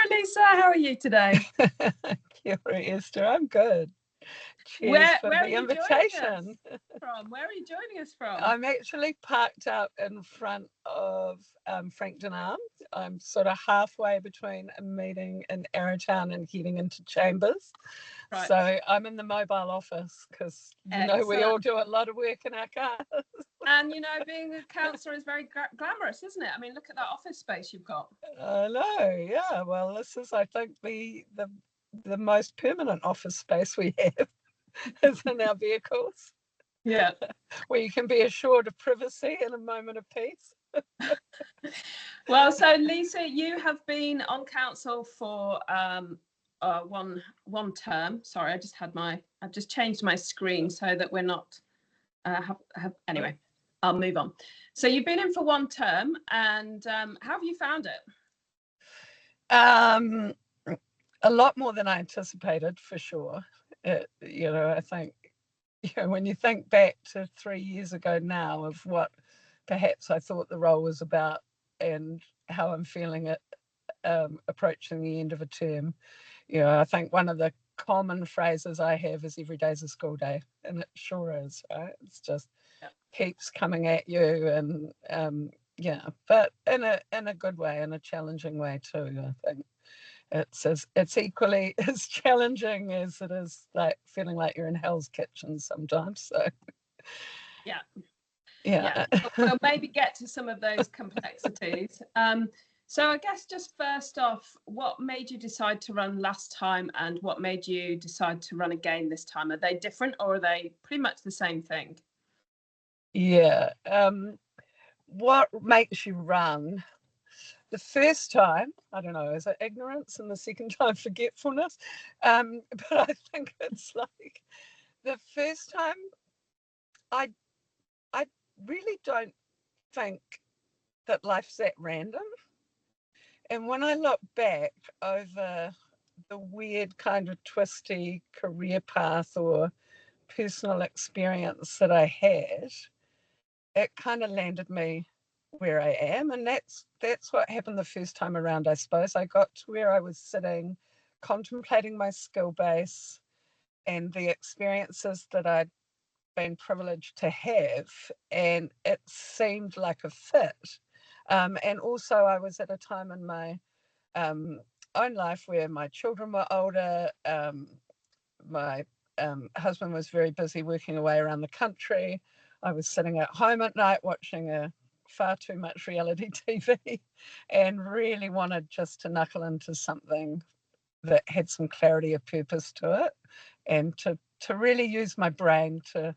Lisa. How are you today? Kia ora, Esther. I'm good. Cheers Where for are the you invitation. from? Where are you joining us from? I'm actually parked up in front of Frankton Arms. I'm sort of halfway between a meeting in Arrowtown and heading into Chambers. Right. So I'm in the mobile office because, we all do a lot of work in our cars. And, being a councillor is very glamorous, isn't it? I mean, look at that office space you've got. I know, yeah. Well, this is, I think, the most permanent office space we have is in our vehicles. Yeah. Where you can be assured of privacy in a moment of peace. Well, so Lisa, you have been on council for one term. Sorry, I've just changed my screen so that we're not anyway, I'll move on. So you've been in for one term, and how have you found it? A lot more than I anticipated, for sure. I think, when you think back to 3 years ago now of what perhaps I thought the role was about and how I'm feeling it approaching the end of a term, I think one of the common phrases I have is every day's a school day, and it sure is, right? It's just keeps coming at you, and but in a good way, in a challenging way too. I think it's equally as challenging as it is like feeling like you're in Hell's Kitchen sometimes. So yeah. We'll maybe get to some of those complexities. So I guess just first off, what made you decide to run last time, and what made you decide to run again this time? Are they different, or are they pretty much the same thing? Yeah. What makes you run? The first time, I don't know, is it ignorance, and the second time forgetfulness? But I think it's like the first time, I really don't think that life's that random. And when I look back over the weird kind of twisty career path or personal experience that I had, it kind of landed me where I am. And that's what happened the first time around, I suppose. I got to where I was sitting, contemplating my skill base and the experiences that I'd been privileged to have, and it seemed like a fit. And also I was at a time in my own life where my children were older. My husband was very busy working away around the country. I was sitting at home at night watching far too much reality TV and really wanted just to knuckle into something that had some clarity of purpose to it, and to really use my brain to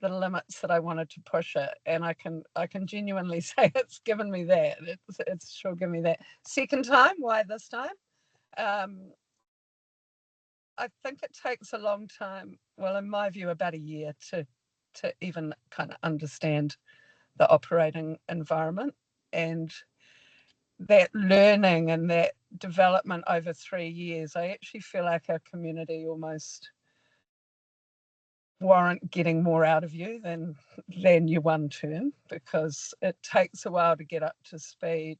the limits that I wanted to push it. And I can genuinely say it's given me that. It's sure given me that. Second time, why this time? I think it takes a long time, well, in my view, about a year to even kind of understand the operating environment, and that learning and that development over 3 years. I actually feel like our community almost warrant getting more out of you than your one term, because it takes a while to get up to speed.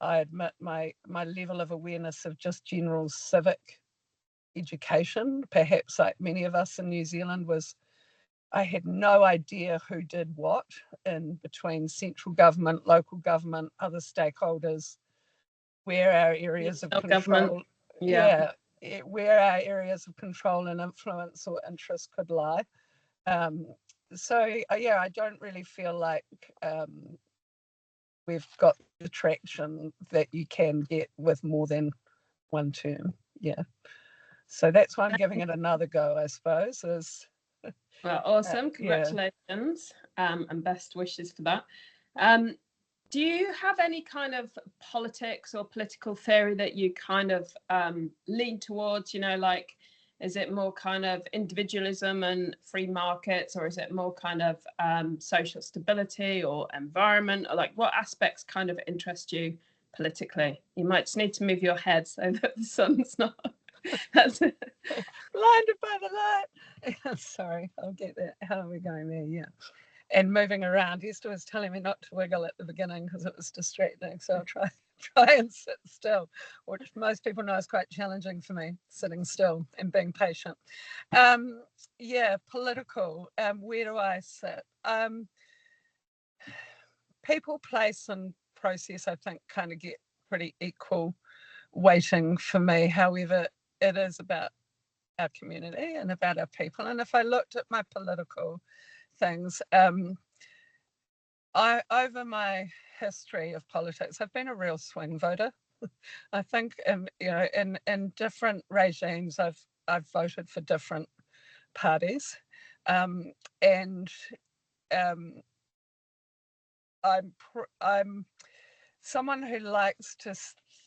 I admit my level of awareness of just general civic education, perhaps like many of us in New Zealand, was I had no idea who did what in between central government, local government, other stakeholders, where our areas of control, where our areas of control and influence or interest could lie. I don't really feel like we've got the traction that you can get with more than one term. Yeah. So that's why I'm giving it another go, I suppose. Well, awesome. Congratulations, and best wishes for that. Do you have any kind of politics or political theory that you kind of lean towards? Like, is it more kind of individualism and free markets, or is it more kind of social stability or environment? Or like, what aspects kind of interest you politically? You might just need to move your head so that the sun's not that's it. Blinded by the light. Sorry, I'll get that. How are we going there? Yeah. And moving around. Esther was telling me not to wiggle at the beginning because it was distracting. So I'll try try and sit still, which most people know is quite challenging for me, sitting still and being patient. Yeah, political. Where do I sit? People, place, and process, I think, kind of get pretty equal weighting for me. However, it is about our community and about our people. And if I looked at my political things, over my history of politics, I've been a real swing voter. I think, in different regimes, I've voted for different parties, and I'm someone who likes to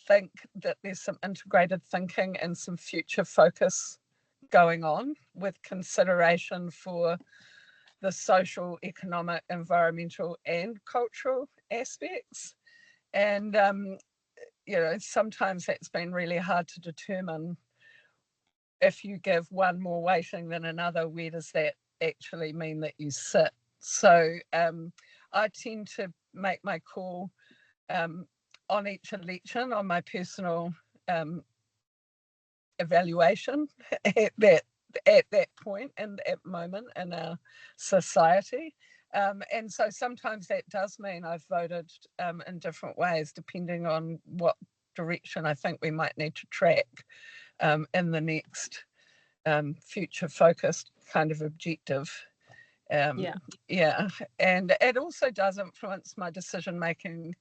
think that there's some integrated thinking and some future focus going on, with consideration for the social, economic, environmental, and cultural aspects. And sometimes that's been really hard to determine. If you give one more weighting than another, where does that actually mean that you sit? So I tend to make my call on each election on my personal evaluation at that point and at moment in our society. And so sometimes that does mean I've voted in different ways, depending on what direction I think we might need to track in the next future focused kind of objective. Yeah. And it also does influence my decision making,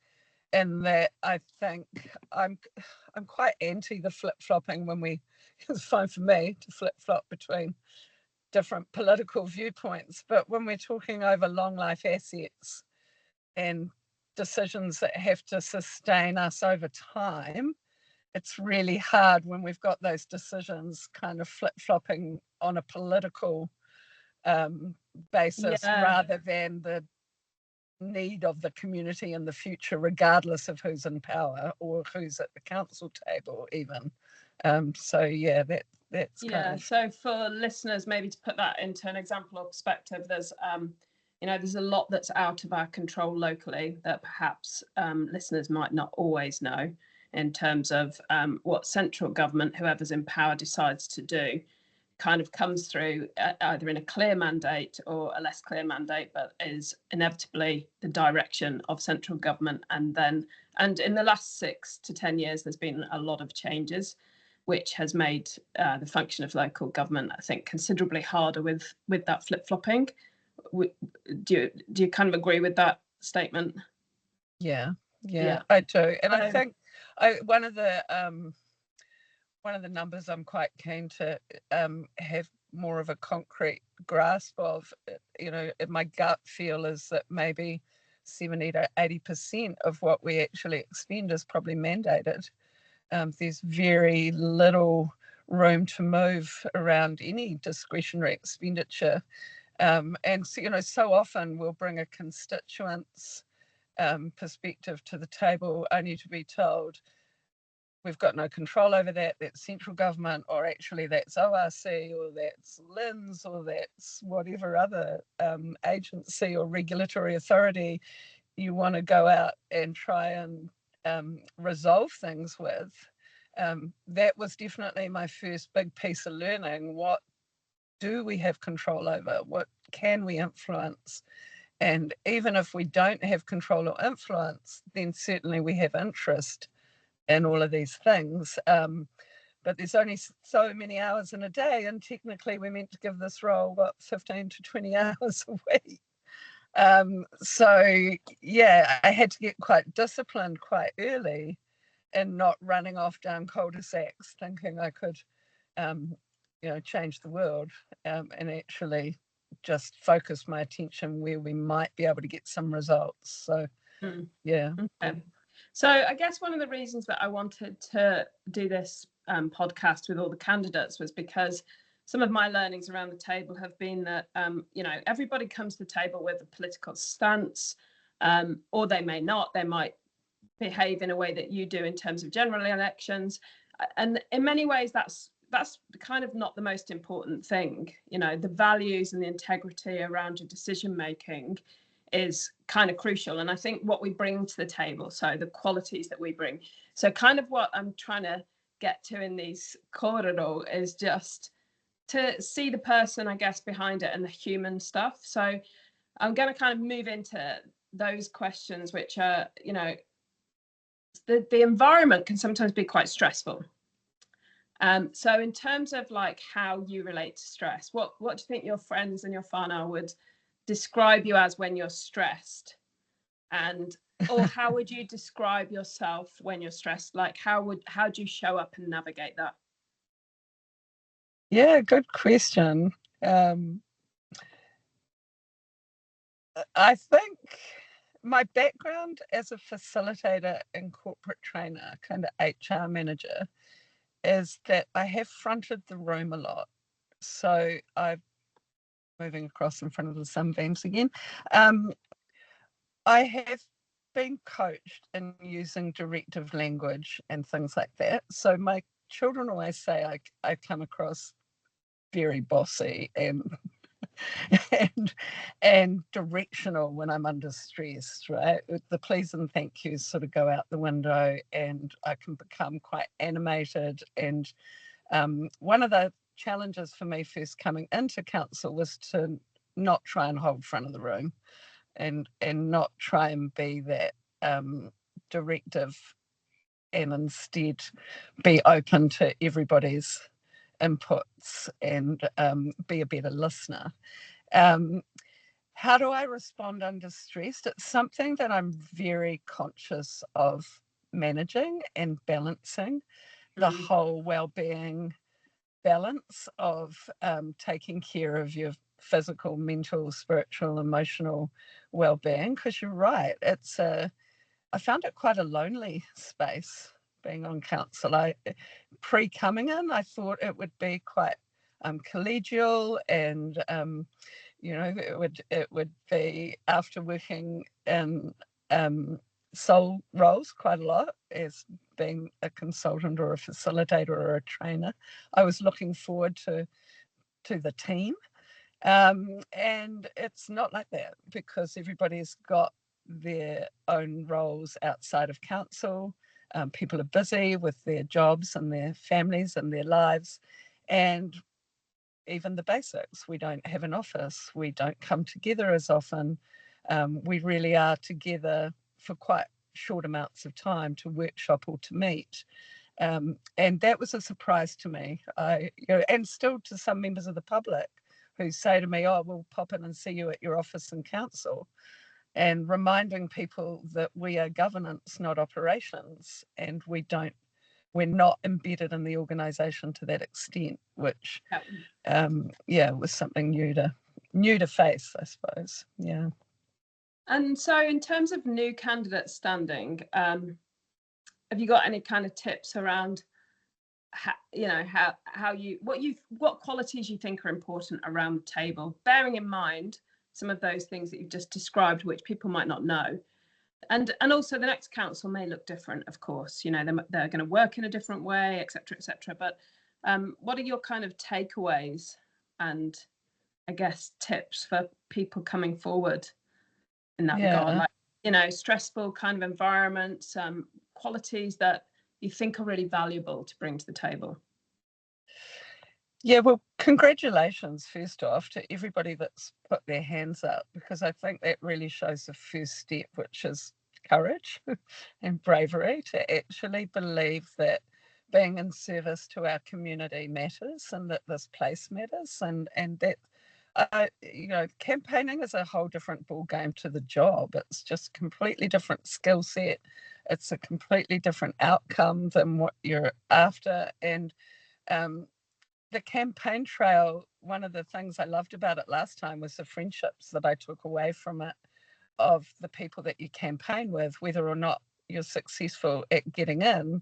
in that I think I'm quite anti the flip-flopping when it's fine for me to flip-flop between different political viewpoints, but when we're talking over long life assets and decisions that have to sustain us over time, it's really hard when we've got those decisions kind of flip-flopping on a political basis, rather than the need of the community in the future, regardless of who's in power or who's at the council table even. So yeah, that's kind of... So for listeners, maybe to put that into an example or perspective, there's there's a lot that's out of our control locally that perhaps listeners might not always know, in terms of what central government, whoever's in power, decides to do, kind of comes through either in a clear mandate or a less clear mandate, but is inevitably the direction of central government. And in the last 6 to 10 years, there's been a lot of changes, which has made the function of local government, I think, considerably harder with that flip-flopping. Do you kind of agree with that statement? Yeah, I do. And I think one of the numbers I'm quite keen to have more of a concrete grasp of, my gut feel is that maybe 70 to 80% of what we actually expend is probably mandated. There's very little room to move around any discretionary expenditure. And so often we'll bring a constituent's perspective to the table, only to be told we've got no control over that. That's central government, or actually that's ORC, or that's LINZ, or that's whatever other agency or regulatory authority you want to go out and try and resolve things with. That was definitely my first big piece of learning. What do we have control over? What can we influence? And even if we don't have control or influence, then certainly we have interest in all of these things. But there's only so many hours in a day, and technically we're meant to give this role 15 to 20 hours a week. So yeah, I had to get quite disciplined quite early and not running off down cul-de-sacs thinking I could change the world, and actually just focus my attention where we might be able to get some results. So yeah. Okay. So I guess one of the reasons that I wanted to do this podcast with all the candidates was because some of my learnings around the table have been that everybody comes to the table with a political stance, or they may not. They might behave in a way that you do in terms of general elections, and in many ways that's kind of not the most important thing. The values and the integrity around your decision making is kind of crucial. And I think what we bring to the table, so the qualities that we bring, so kind of what I'm trying to get to in these corridor is just to see the person, I guess, behind it and the human stuff. So I'm going to kind of move into those questions, which are, you know, the environment can sometimes be quite stressful. So in terms of like how you relate to stress, what do you think your friends and your whānau would describe you as when you're stressed? And or how would you describe yourself when you're stressed? Like how do you show up and navigate that? Yeah, good question. I think my background as a facilitator and corporate trainer, kind of HR manager, is that I have fronted the room a lot. So I'm moving across in front of the sunbeams again. I have been coached in using directive language and things like that. So my children always say I come across very bossy and and directional when I'm under stress, right? The please and thank yous sort of go out the window, and I can become quite animated. And one of the challenges for me first coming into council was to not try and hold front of the room, and not try and be that directive, and instead be open to everybody's inputs and be a better listener. How do I respond under stress? It's something that I'm very conscious of managing and balancing, the whole well-being balance of taking care of your physical, mental, spiritual, emotional well-being. Because you're right, I found it quite a lonely space being on council. Pre-coming in, I thought it would be quite collegial, and it would be, after working in soul roles quite a lot as being a consultant or a facilitator or a trainer, I was looking forward to the team. And it's not like that, because everybody's got their own roles outside of council. People are busy with their jobs and their families and their lives, and even the basics. We don't have an office. We don't come together as often. We really are together for quite short amounts of time to workshop or to meet. And that was a surprise to me. And still to some members of the public who say to me, "Oh, we'll pop in and see you at your office in council," and reminding people that we are governance, not operations, and we're not embedded in the organisation to that extent, which was something new to face, I suppose. Yeah. And so in terms of new candidate standing, have you got any kind of tips around what qualities you think are important around the table, bearing in mind some of those things that you've just described, which people might not know? And also the next council may look different, of course, they're going to work in a different way, etc. But what are your kind of takeaways and, I guess, tips for people coming forward in that regard? Like, stressful kind of environments, qualities that you think are really valuable to bring to the table. Yeah, well, congratulations, first off, to everybody that's put their hands up, because I think that really shows the first step, which is courage and bravery to actually believe that being in service to our community matters, and that this place matters, and that campaigning is a whole different ball game to the job. It's just a completely different skill set. It's a completely different outcome than what you're after. And the campaign trail, one of the things I loved about it last time was the friendships that I took away from it, of the people that you campaign with, whether or not you're successful at getting in.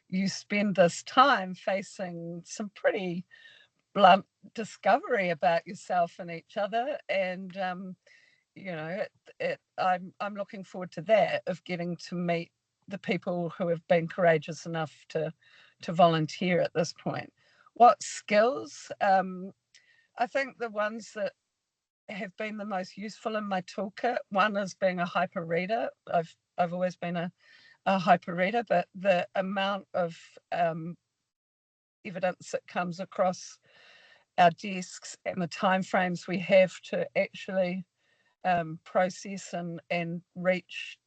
You spend this time facing some pretty blunt discovery about yourself and each other, and I'm looking forward to that, of getting to meet the people who have been courageous enough to volunteer at this point. What skills? I think the ones that have been the most useful in my toolkit. One is being a hyper reader. I've always been a hyper reader, but the amount of evidence that comes across our desks and the timeframes we have to actually process and reach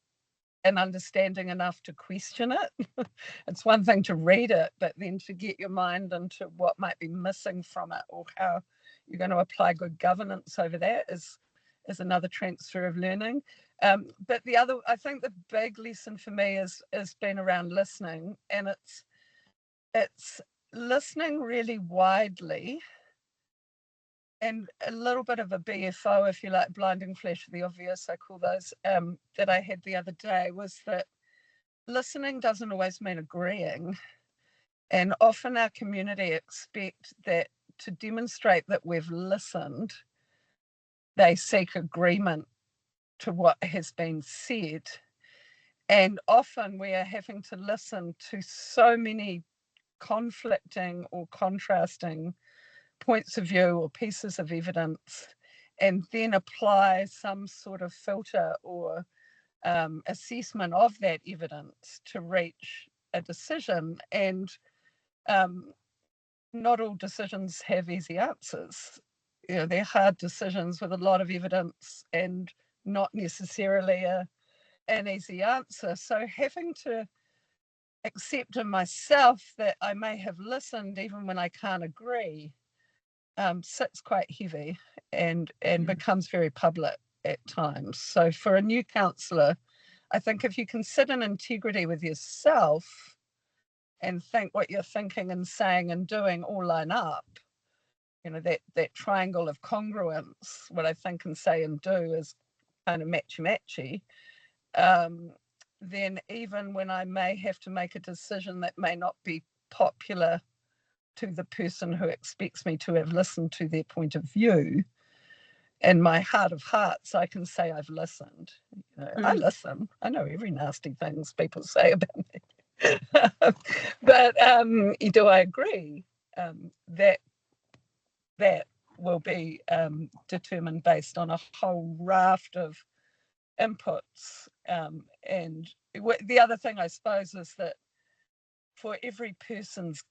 an understanding enough to question it. It's one thing to read it, but then to get your mind into what might be missing from it, or how you're going to apply good governance over that is another transfer of learning. But the other, I think the big lesson for me is been around listening, and it's listening really widely, and a little bit of a BFO, if you like, blinding flash of the obvious, I call those, that I had the other day, was that listening doesn't always mean agreeing. And often our community expect that to demonstrate that we've listened, they seek agreement to what has been said. And often we are having to listen to so many conflicting or contrasting points of view or pieces of evidence, and then apply some sort of filter or assessment of that evidence to reach a decision. And not all decisions have easy answers. You know, they're hard decisions with a lot of evidence and not necessarily an easy answer. So having to accept in myself that I may have listened even when I can't agree sits quite heavy and becomes very public at times. So for a new councillor, I think if you can sit in integrity with yourself and think what you're thinking and saying and doing all line up, you know, that triangle of congruence, what I think and say and do is kind of matchy-matchy, then even when I may have to make a decision that may not be popular to the person who expects me to have listened to their point of view, in my heart of hearts, I can say I've listened. You know, I listen. I know every nasty things people say about me. But do I agree? That will be determined based on a whole raft of inputs. And the other thing, I suppose, is that for every person's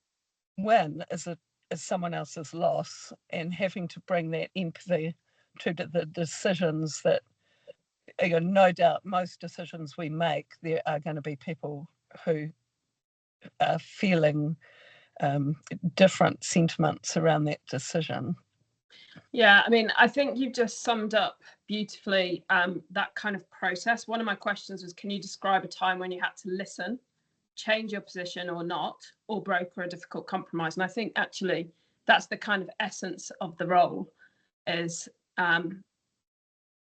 win is someone else's loss, and having to bring that empathy to the decisions that, you know, no doubt most decisions we make, there are going to be people who are feeling different sentiments around that decision. Yeah, I mean, I think you've just summed up beautifully that kind of process. One of my questions was, can you describe a time when you had to listen, change your position or not, or broker a difficult compromise? And I think actually that's the kind of essence of the role, is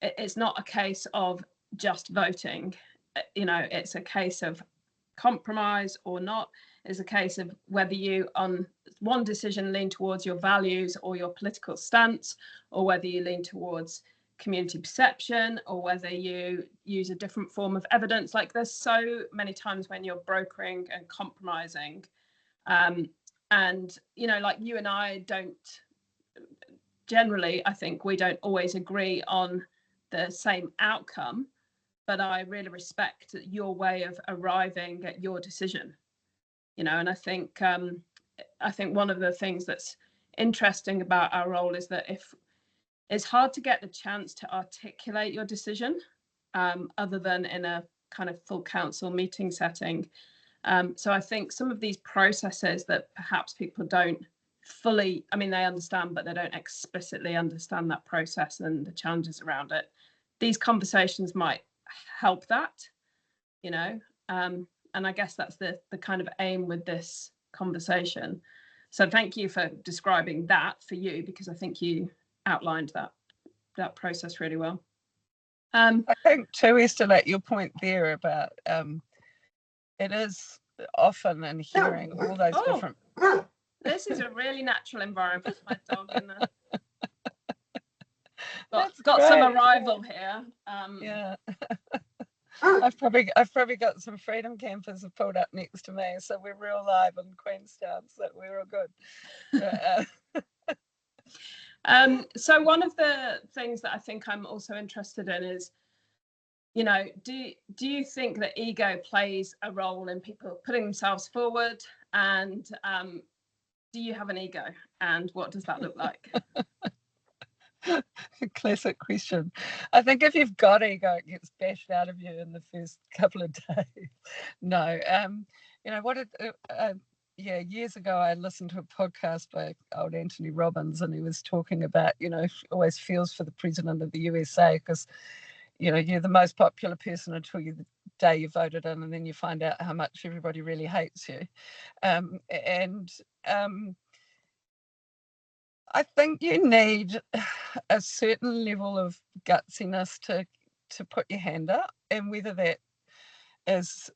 it's not a case of just voting. You know, it's a case of compromise or not. It's a case of whether you on one decision lean towards your values or your political stance, or whether you lean towards community perception, or whether you use a different form of evidence. Like, there's so many times when you're brokering and compromising, and you know, like, you and I don't generally, I think we don't always agree on the same outcome, but I really respect your way of arriving at your decision, you know. And I think one of the things that's interesting about our role is that if it's hard to get the chance to articulate your decision, other than in a kind of full council meeting setting. So I think some of these processes that perhaps people don't fully, I mean, they understand, but they don't explicitly understand that process and the challenges around it. These conversations might help that, you know, and I guess that's the kind of aim with this conversation. So thank you for describing that for you, because I think you outlined that process really well. I think too, Esther, like your point there about it is often in hearing all those different. This is a really natural environment. My dog in there. Got some arrival here. Yeah. I've probably got some freedom campers have pulled up next to me, so we're real live in Queenstown, so we're all good. So one of the things that I think I'm also interested in is, you know, do you think that ego plays a role in people putting themselves forward? And do you have an ego? And what does that look like? Classic question. I think if you've got ego, it gets bashed out of you in the first couple of days. No, you know what? Years ago, I listened to a podcast by old Anthony Robbins, and he was talking about, you know, always feels for the president of the USA because, you know, you're the most popular person until the day you voted in, and then you find out how much everybody really hates you. I think you need a certain level of gutsiness to put your hand up, and whether that is,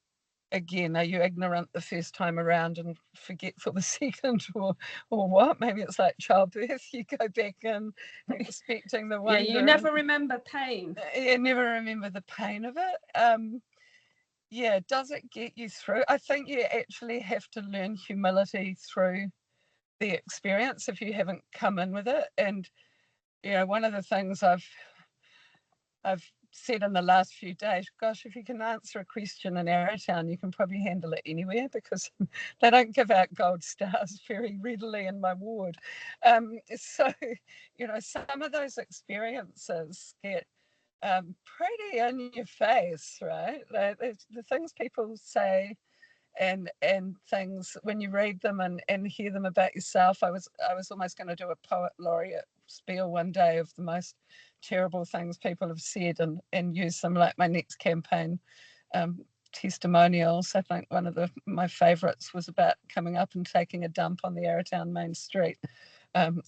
again, are you ignorant the first time around and forgetful the second, or what? Maybe it's like childbirth. You go back in expecting the wonder. Yeah, you never remember pain. You never remember the pain of it. Yeah, does it get you through? I think you actually have to learn humility through the experience if you haven't come in with it. And you know, one of the things I've said in the last few days, gosh, if you can answer a question in Arrowtown, you can probably handle it anywhere, because they don't give out gold stars very readily in my ward. So, you know, some of those experiences get pretty in your face, right? The things people say and things, when you read them and hear them about yourself. I was almost going to do a poet laureate spiel one day of the most terrible things people have said and use them like my next campaign testimonials. I think one of my favorites was about coming up and taking a dump on the Arrowtown main street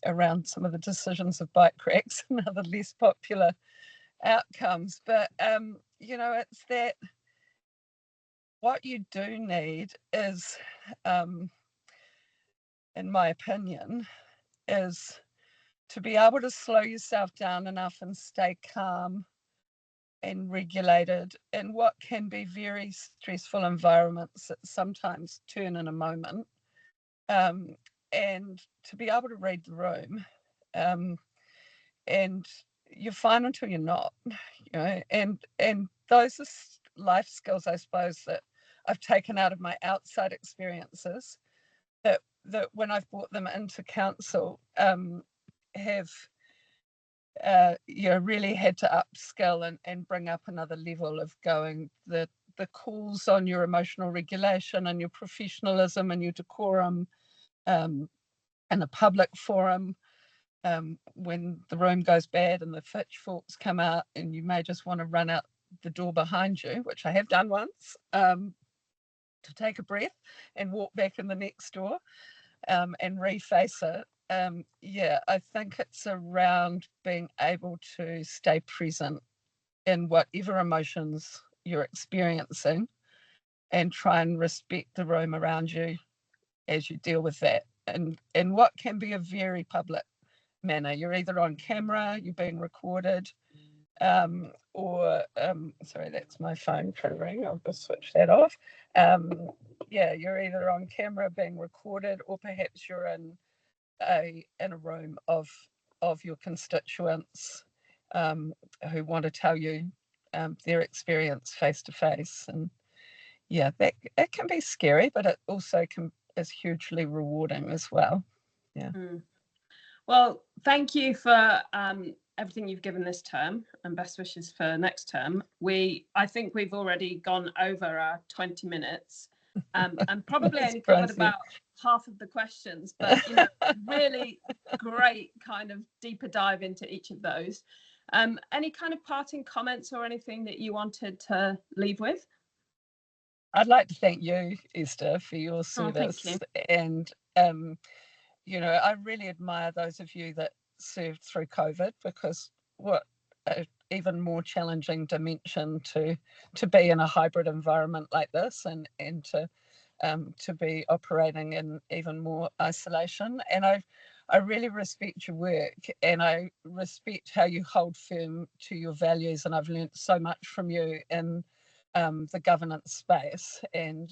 around some of the decisions of bike cracks and other less popular outcomes. But you know, it's that what you do need is, in my opinion, is to be able to slow yourself down enough and stay calm and regulated in what can be very stressful environments that sometimes turn in a moment, and to be able to read the room. And you're fine until you're not, you know, and those are life skills, I suppose, that I've taken out of my outside experiences that when I've brought them into council have you know, really had to upskill and bring up another level of going, the calls on your emotional regulation and your professionalism and your decorum in a public forum, when the room goes bad and the pitchforks come out and you may just want to run out the door behind you, which I have done once, to take a breath and walk back in the next door and reface it. Yeah, I think it's around being able to stay present in whatever emotions you're experiencing and try and respect the room around you as you deal with that. And what can be a very public manner. You're either on camera, you're being recorded, or sorry, that's my phone trying to ring. I'll just switch that off. Yeah, you're either on camera being recorded, or perhaps you're in a room of your constituents who want to tell you their experience face to face. And yeah, that it can be scary, but it also is hugely rewarding as well. Yeah. Well, thank you for everything you've given this term, and best wishes for next term. I think we've already gone over our 20 minutes and probably only covered about half of the questions, but you know, really great kind of deeper dive into each of those. Any kind of parting comments or anything that you wanted to leave with? I'd like to thank you, Esther, for your service. Thank you. And you know, I really admire those of you that served through COVID, because what an even more challenging dimension to be in a hybrid environment like this, and to be operating in even more isolation. And I really respect your work, and I respect how you hold firm to your values, and I've learned so much from you in the governance space, and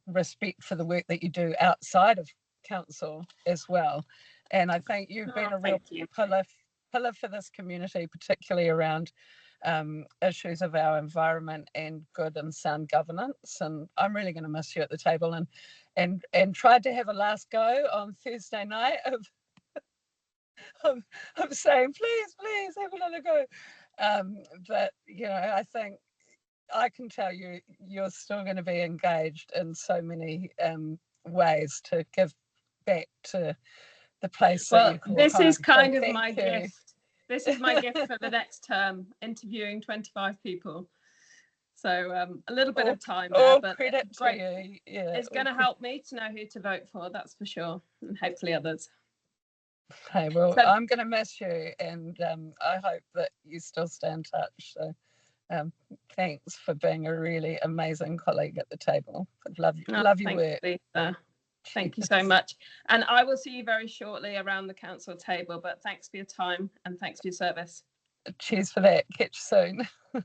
respect for the work that you do outside of council as well. And I think you've been a real pillar for this community, particularly around issues of our environment and good and sound governance. And I'm really going to miss you at the table, and tried to have a last go on Thursday night of saying, please have another go. But, you know, I think I can tell you, you're still going to be engaged in so many ways to give back to the place that you call this home. is kind of my gift. This is my gift for the next term, interviewing 25 people. So a little bit of time there, but credit to you. Yeah, it's going to help me to know who to vote for, that's for sure, and hopefully others. Hey, well, I'm going to miss you, and I hope that you still stay in touch. So thanks for being a really amazing colleague at the table. Love your work. Lisa. Thank you so much. And I will see you very shortly around the council table, but thanks for your time and thanks for your service. Cheers for that. Catch you soon.